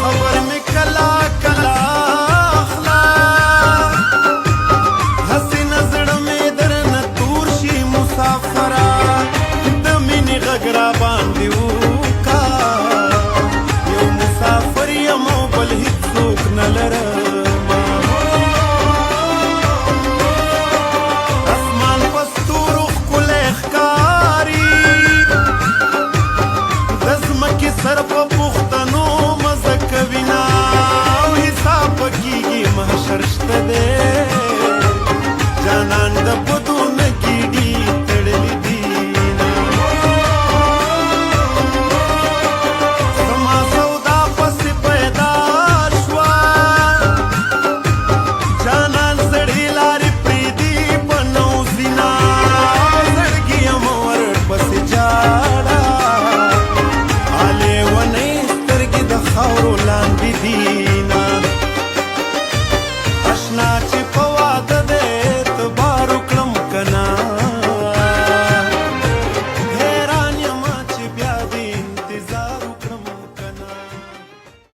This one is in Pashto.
خبر مې کلا کلا اخلا هسې نزړه مې درنه تور شي مسافره د مینې غږ را باندې وکا یو مسافر یم او بل هېڅوک نه لرم اسمان په ستورو ښکلی ښکاري د ځمکې سر په پوښتنو مزه کوي نه او حساب به کېږي محشر شته دی جانان د بدو نه ګېډې تړلي دي زما سودا پسې پیدا شوه جانان زړې لارې پرېږدي په نوزینا زړګي یم ورپسې جاړه آلې ونې سترګې د خاورو لاندې دي نه